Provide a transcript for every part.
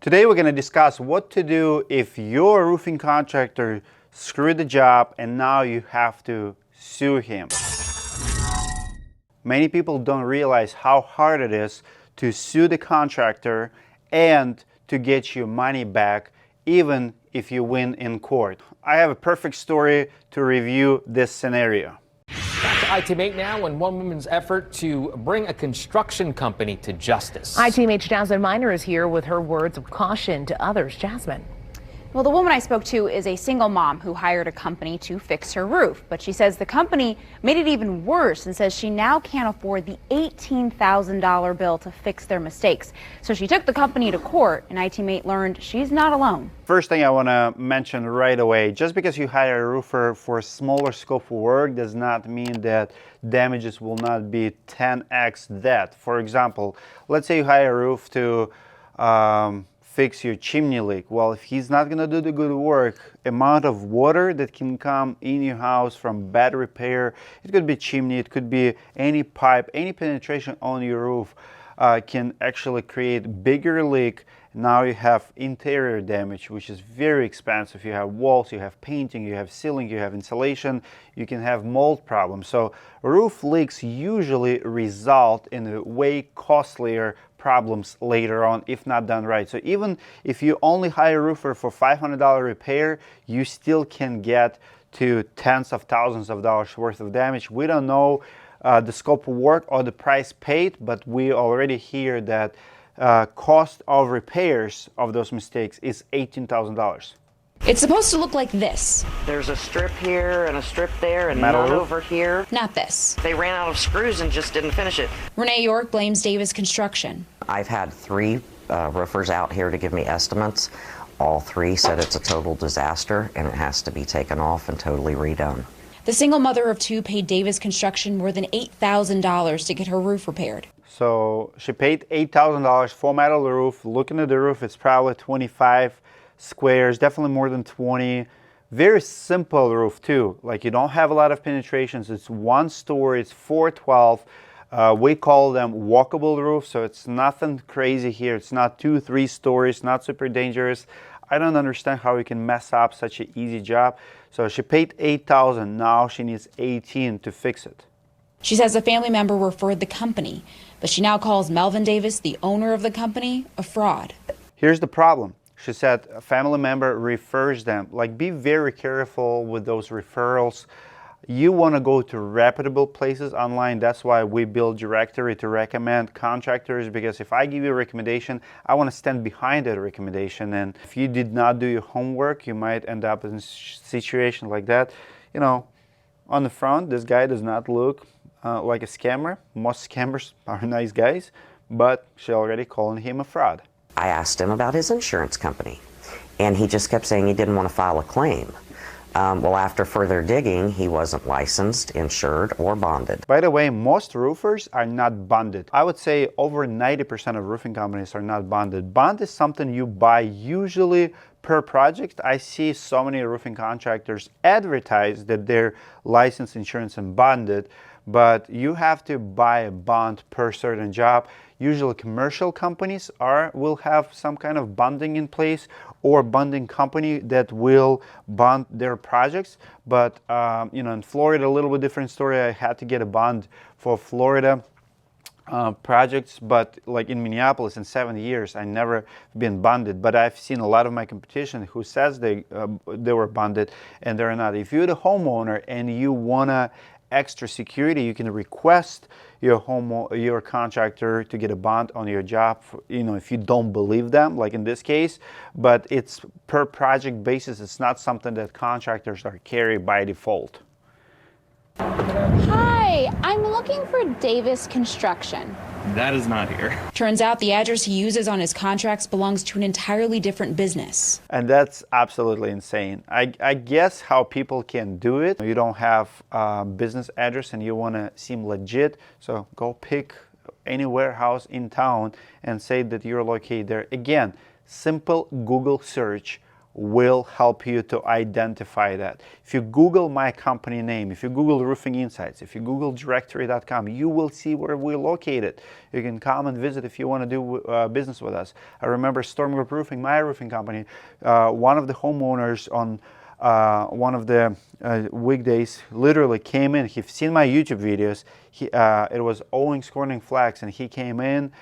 Today we're going to discuss what to do if your roofing contractor screwed the job and now you have to sue him. Many people don't realize how hard it is to sue the contractor and to get your money back even if you win in court. I have a perfect story to review this scenario. Back to ITM8 now and one woman's effort to bring a construction company to justice. ITM8's Jasmine Miner is here with her words of caution to others. Jasmine. Well, the woman I spoke to is a single mom who hired a company to fix her roof, but she says the company made it even worse and says she now can't afford the $18,000 bill to fix their mistakes. So she took the company to court, and ITM8 learned she's not alone. First thing I want to mention right away, just because you hire a roofer for a smaller scope of work does not mean that damages will not be 10x that. For example, let's say you hire a roof to fix your chimney leak. Well, if he's not going to do the good work, amount of water that can come in your house from bad repair, it could be chimney, it could be any pipe, any penetration on your roof can actually create bigger leak. Now you have interior damage, which is very expensive. You have walls, you have painting, you have ceiling, you have insulation, you can have mold problems. So roof leaks usually result in a way costlier problems later on if not done right. So even if you only hire a roofer for $500 repair, you still can get to tens of thousands of dollars worth of damage. We don't know the scope of work or the price paid, but we already hear that cost of repairs of those mistakes is $18,000. It's supposed to look like this. There's a strip here and a strip there and Metal none roof? over here. Not this. They ran out of screws and just didn't finish it. Renee York blames Davis Construction. I've had three roofers out here to give me estimates. All three said it's a total disaster and it has to be taken off and totally redone. The single mother of two paid Davis Construction more than $8,000 to get her roof repaired. So she paid $8,000 for metal roof. Looking at the roof, it's probably 25 squares, definitely more than 20. Very simple roof too. Like you don't have a lot of penetrations. It's one story, it's 412. We call them walkable roofs, so it's nothing crazy here. It's not 2-3 stories, not super dangerous. I don't understand how we can mess up such an easy job. So she paid $8,000. Now she needs $18,000 to fix it. She says a family member referred the company, but she now calls Melvin Davis, the owner of the company, a fraud. Here's the problem. She said a family member refers them. Like, be very careful with those referrals. You want to go to reputable places online. That's why we build directory to recommend contractors, because if I give you a recommendation, I want to stand behind that recommendation. And if you did not do your homework, you might end up in a situation like that. You know, on the front, this guy does not look like a scammer. Most scammers are nice guys, but she already calling him a fraud. I asked him about his insurance company and he just kept saying he didn't want to file a claim. Well, after further digging, he wasn't licensed, insured, or bonded. By the way, most roofers are not bonded. I would say over 90% of roofing companies are not bonded. Bond is something you buy usually per project. I see so many roofing contractors advertise that they're licensed, insurance, and bonded, but you have to buy a bond per certain job. Usually commercial companies will have some kind of bonding in place, or bonding company that will bond their projects. But you know, in Florida, a little bit different story. I had to get a bond for Florida projects, but like in Minneapolis in 7 years, I never been bonded. But I've seen a lot of my competition who says they were bonded and they're not. If you're the homeowner and you wanna extra security, you can request your contractor to get a bond on your job, you know, if you don't believe them, like in this case. But it's per project basis. It's not something that contractors are carry by default. Hi, I'm looking for Davis Construction. That is not here. Turns out the address he uses on his contracts belongs to an entirely different business. And that's absolutely insane. I guess how people can do it. You don't have a business address and you want to seem legit, so go pick any warehouse in town and say that you're located there. Again, simple Google search will help you to identify that. If you Google my company name, if you Google Roofing Insights, if you Google directory.com, you will see where we're located. You can come and visit if you want to do business with us. I remember Storm Group Roofing, my roofing company, one of the homeowners on one of the weekdays literally came in. He's seen my YouTube videos. It was Owings Corning Flags, and he came in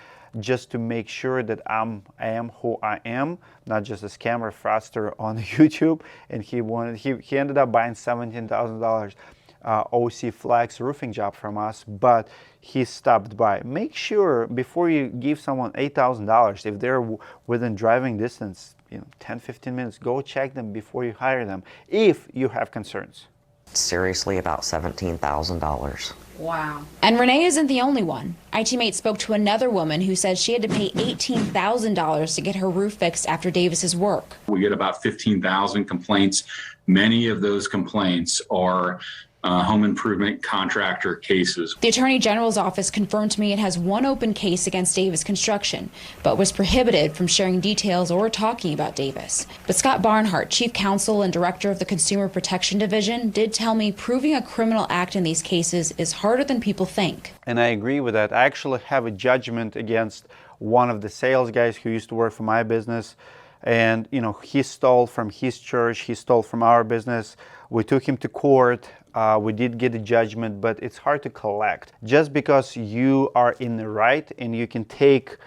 just to make sure that I am who I am, not just a scammer fraudster on YouTube. And he ended up buying $17,000 OC Flags roofing job from us, but he stopped by. Make sure before you give someone $8,000, if they're within driving distance, 10-15 minutes, go check them before you hire them if you have concerns. Seriously, about $17,000. Wow. And Renee isn't the only one. IT-Mate spoke to another woman who said she had to pay $18,000 to get her roof fixed after Davis's work. We get about 15,000 complaints. Many of those complaints are home improvement contractor cases. The Attorney General's office confirmed to me it has one open case against Davis Construction, but was prohibited from sharing details or talking about Davis. But Scott Barnhart, Chief Counsel and Director of the Consumer Protection Division, did tell me proving a criminal act in these cases is harder than people think. And I agree with that. I actually have a judgment against one of the sales guys who used to work for my business. And, he stole from his church, he stole from our business. We took him to court. We did get a judgment, but it's hard to collect. Just because you are in the right and you can take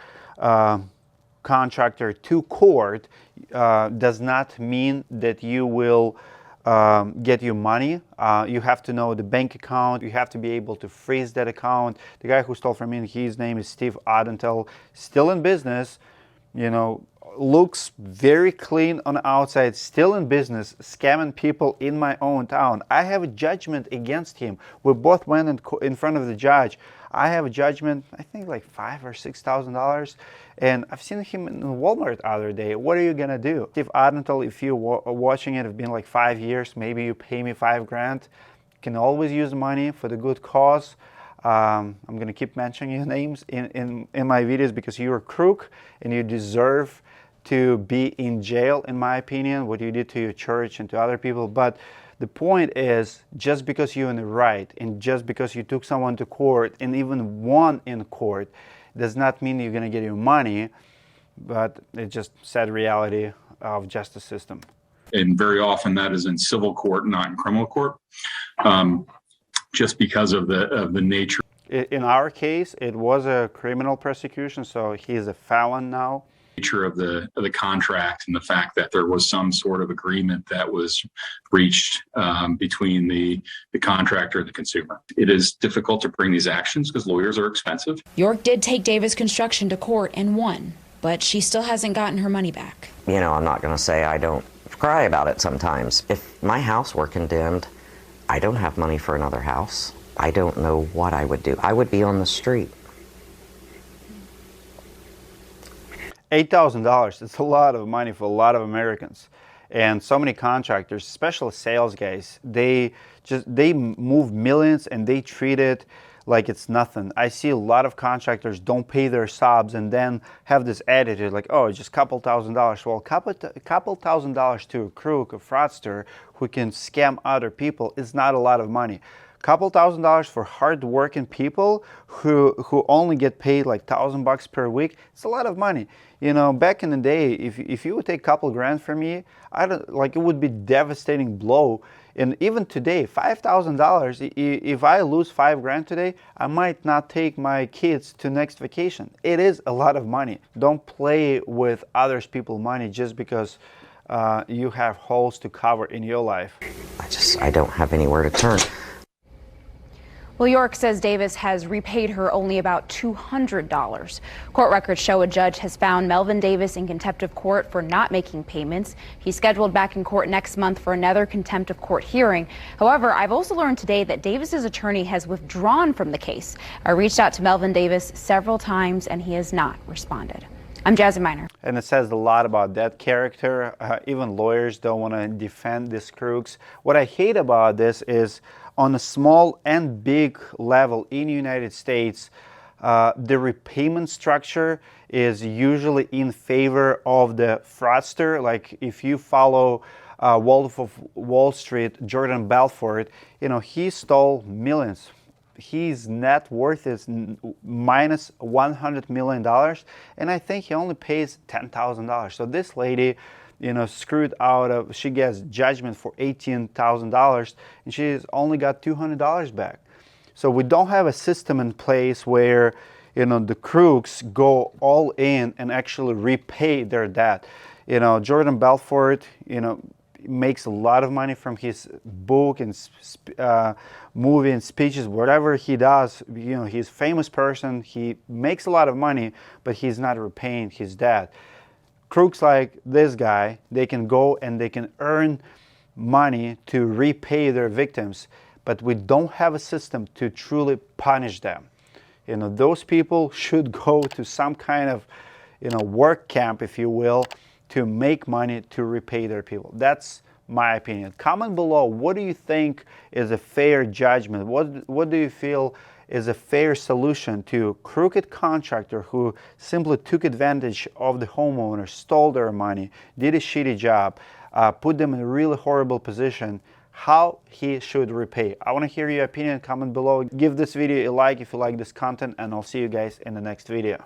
contractor to court does not mean that you will get you money. You have to know the bank account. You have to be able to freeze that account. The guy who stole from me, his name is Steve Odentel, still in business, looks very clean on the outside, still in business, scamming people in my own town. I have a judgment against him. We both went in front of the judge. I have a judgment, I think like $5,000 or $6,000, and I've seen him in Walmart the other day. What are you gonna do? Steve Odentel, if you're watching it, it's been like 5 years, maybe you pay me $5,000. You can always use money for the good cause. I'm gonna keep mentioning your names in my videos because you're a crook and you deserve to be in jail, in my opinion, what you did to your church and to other people. But the point is, just because you're in the right and just because you took someone to court and even won in court does not mean you're going to get your money, but it's just sad reality of justice system. And very often that is in civil court, not in criminal court, just because of the nature. In our case, it was a criminal prosecution, so he is a felon now. Nature of the contract and the fact that there was some sort of agreement that was reached between the contractor and the consumer. It is difficult to bring these actions because lawyers are expensive. York did take Davis Construction to court and won, but she still hasn't gotten her money back. I'm not going to say I don't cry about it sometimes. If my house were condemned, I don't have money for another house. I don't know what I would do. I would be on the street. $8,000, it's a lot of money for a lot of Americans. And so many contractors, especially sales guys, they move millions and they treat it like it's nothing. I see a lot of contractors don't pay their subs and then have this attitude like, oh, it's just a couple $1,000s. Well, a couple $1,000s to a crook, a fraudster who can scam other people is not a lot of money. Couple $1,000s for hard-working people who only get paid like $1,000 per week. It's a lot of money. Back in the day, if you would take a couple grand from me, it would be devastating blow. And even today, $5,000. If I lose $5,000 today, I might not take my kids to next vacation. It is a lot of money. Don't play with others people's money just because you have holes to cover in your life. I don't have anywhere to turn. Well, York says Davis has repaid her only about $200. Court records show a judge has found Melvin Davis in contempt of court for not making payments. He's scheduled back in court next month for another contempt of court hearing. However, I've also learned today that Davis's attorney has withdrawn from the case. I reached out to Melvin Davis several times and he has not responded. I'm Jasmine Miner. And it says a lot about that character. Even lawyers don't want to defend these crooks. What I hate about this is on a small and big level in the United States, the repayment structure is usually in favor of the fraudster. Like if you follow Wolf of Wall Street, Jordan Belfort, you know, he stole millions. His net worth is minus $100 million, and I think he only pays $10,000. So this lady, you know, screwed out of, she gets judgment for $18,000, and she's only got $200 back. So we don't have a system in place where, you know, the crooks go all in and actually repay their debt. You know, Jordan Belfort, you know, makes a lot of money from his book and movie and speeches, whatever he does. You know, he's a famous person, he makes a lot of money, but he's not repaying his debt. Crooks like this guy, they can go and they can earn money to repay their victims, but we don't have a system to truly punish them. You know, those people should go to some kind of, you know, work camp, if you will, to make money to repay their people. That's my opinion. Comment below, what do you think is a fair judgment? What do you feel is a fair solution to crooked contractor who simply took advantage of the homeowner, stole their money, did a shitty job, put them in a really horrible position? How he should repay? I want to hear your opinion. Comment below. Give this video a like if you like this content, and I'll see you guys in the next video.